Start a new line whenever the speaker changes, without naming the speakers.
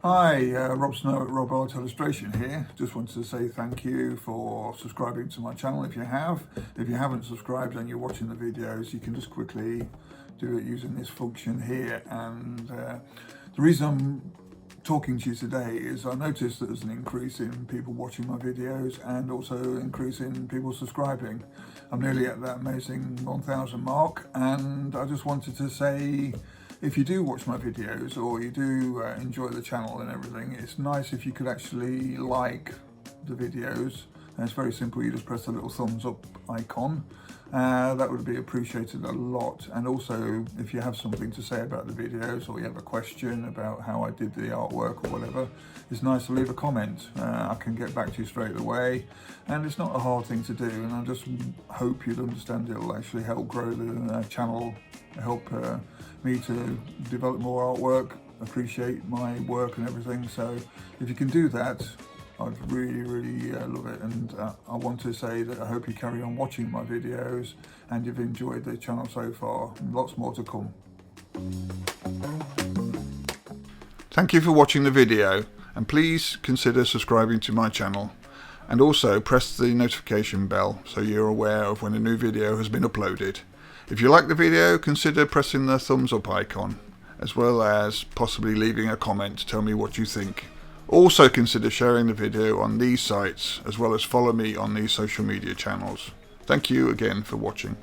Hi, Rob Snow at Rob Art Illustration here. Just wanted to say thank you for subscribing to my channel if you have. If you haven't subscribed and you're watching the videos, you can just quickly do it using this function here. And the reason I'm talking to you today is I noticed that there's an increase in people watching my videos and also an increase in people subscribing. I'm nearly at that amazing 1,000 mark, and I just wanted to say, if you do watch my videos or you do enjoy the channel and everything, it's nice if you could actually like the videos. And it's very simple, you just press the little thumbs up icon. That would be appreciated a lot. And also, if you have something to say about the videos or you have a question about how I did the artwork or whatever, it's nice to leave a comment. I can get back to you straight away, and it's not a hard thing to do, and I just hope you'll understand it'll actually help grow the channel, help me to develop more artwork, appreciate my work and everything. So if you can do that, I'd really love it. And I want to say that I hope you carry on watching my videos and you've enjoyed the channel so far. Lots more to come. Thank you for watching the video, and please consider subscribing to my channel, and also press the notification bell so you're aware of when a new video has been uploaded. If you like the video, consider pressing the thumbs up icon, as well as possibly leaving a comment to tell me what you think. Also consider sharing the video on these sites, as well as follow me on these social media channels. Thank you again for watching.